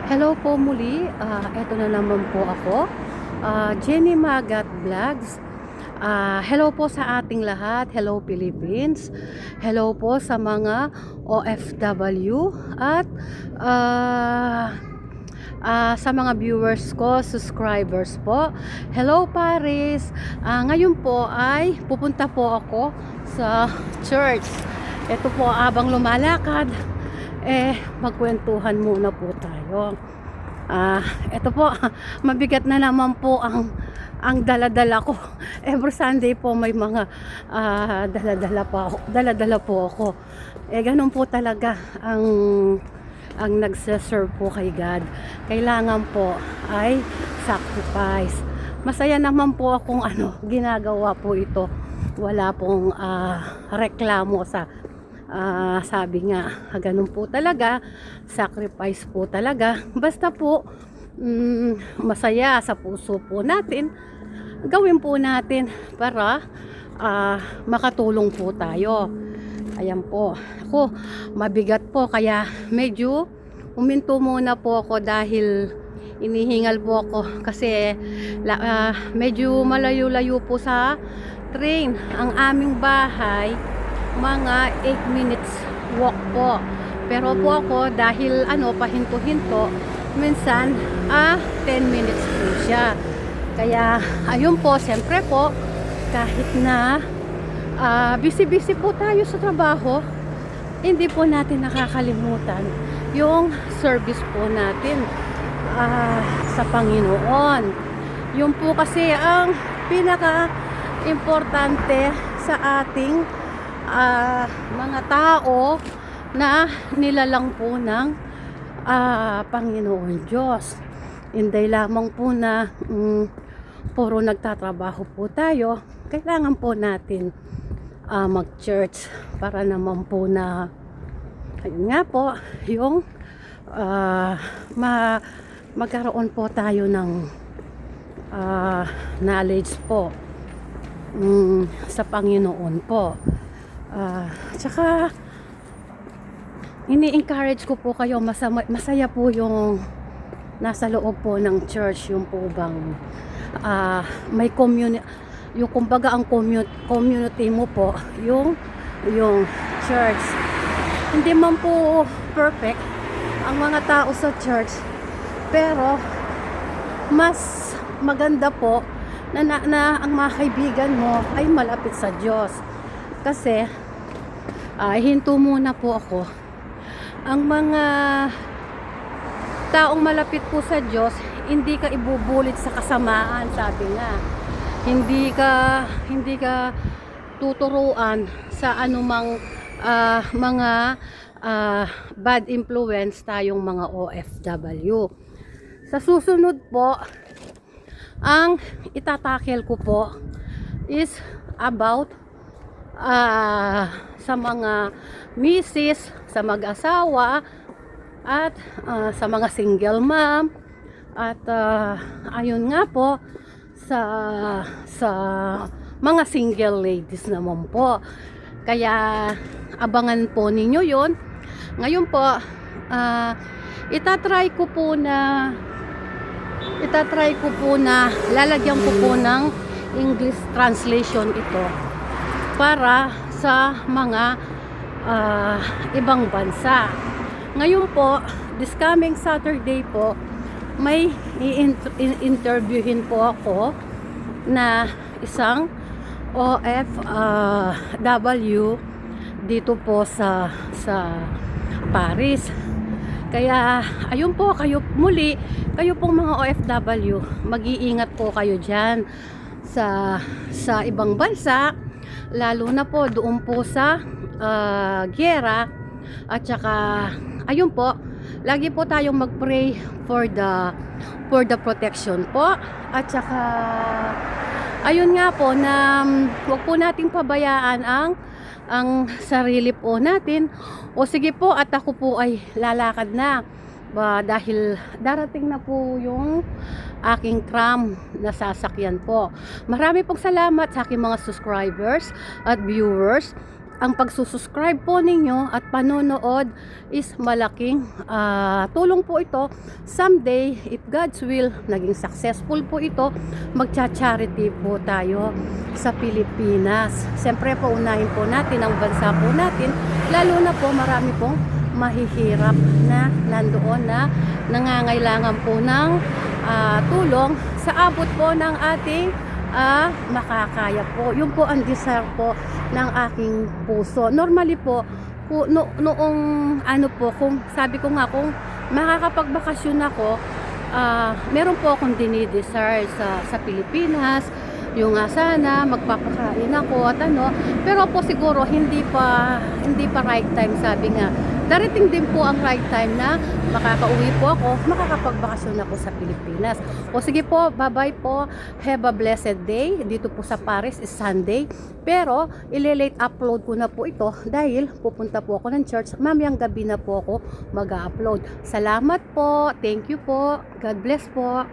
Hello po muli, eto na naman po ako, Jenny Magat Vlogs. Hello po sa ating lahat, hello Philippines, hello po sa mga OFW at sa mga viewers ko, subscribers po. Hello Paris, ngayon po ay pupunta po ako sa church. Ito po abang lumalakad magkwentuhan muna po tayo. Ito po, mabigat na naman po ang dala-dala ko. Every Sunday po may mga dala-dala po ako. Ganun po talaga ang nagse-serve po kay God. Kailangan po ay sacrifice. Masaya naman po akong ginagawa po ito. Wala pong reklamo sa sabi nga, ganun po talaga, sacrifice po talaga. Basta po, masaya sa puso po natin, gawin po natin para makatulong po tayo. Ayan po, ako, mabigat po, kaya medyo uminto muna po ako dahil inihingal po ako kasi medyo malayo-layo po sa train ang aming bahay. Mga 8 minutes walk po. Pero po ako dahil pahinto-hinto, minsan 10 minutes po siya. Kaya ayun po, siyempre po kahit na busy-busy po tayo sa trabaho, hindi po natin nakakalimutan yung service po natin sa Panginoon. Yun po kasi ang pinaka-importante sa ating mga tao na nilalang po ng Panginoon Diyos. Hindi lamang po na puro nagtatrabaho po tayo. Kailangan po natin mag-church para naman po na ayun nga po yung magkaroon po tayo ng knowledge po sa Panginoon po. Tsaka ini-encourage ko po kayo, masaya po yung nasa loob po ng church, yung po bang may community, yung kumbaga ang community mo po, yung church. Hindi man po perfect ang mga tao sa church, pero mas maganda po na ang mga kaibigan mo ay malapit sa Diyos. Kasi hinto muna po ako. Ang mga taong malapit po sa Diyos, hindi ka ibubulit sa kasamaan, sabi nga. Hindi ka tuturuan sa anumang mga bad influence tayong mga OFW. Sa susunod po, ang itatakel ko po is about sa mga misis, sa mag-asawa at sa mga single mom at ayun nga po sa mga single ladies naman po. Kaya abangan po ninyo yon. Ngayon po itatry ko po na lalagyan ko po ng English translation ito para sa mga ibang bansa. Ngayon po, this coming Saturday po, may i-interviewin po ako na isang OFW dito po sa Paris. Kaya ayun po, kayo pong mga OFW, mag-iingat po kayo dyan sa ibang bansa, lalo na po doon po sa giyera. At saka ayun po, lagi po tayong mag-pray for the protection po. At saka ayun nga po na huwag po nating pabayaan ang sarili po natin. O sige po, at ako po ay lalakad na dahil darating na po yung aking tram na sasakyan po. Marami pong salamat sa aking mga subscribers at viewers. ang pagsusubscribe po ninyo at panonood is malaking tulong po ito. Someday, if God's will, naging successful po ito, magcha-charity po tayo sa Pilipinas. Siyempre po, unahin po natin ang bansa po natin, lalo na po marami pong mahihirap na nandoon na nangangailangan po ng tulong sa abot po ng ating makakaya po. Yun po ang desire po ng aking puso. Normally po, noong ano po, kung sabi ko nga, kung makakapagbakasyon ako, meron po akong dinidesire sa Pilipinas, yung sana magpapakain ako at ano, pero po siguro hindi pa right time. Sabi nga, darating din po ang right time na makakauwi po ako, makakapagbakasyon ako sa Pilipinas. O sige po, bye-bye po. Have a blessed day. Dito po sa Paris is Sunday. Pero, ile-late upload ko na po ito dahil pupunta po ako ng church. Mamayang gabi na po ako mag-upload. Salamat po. Thank you po. God bless po.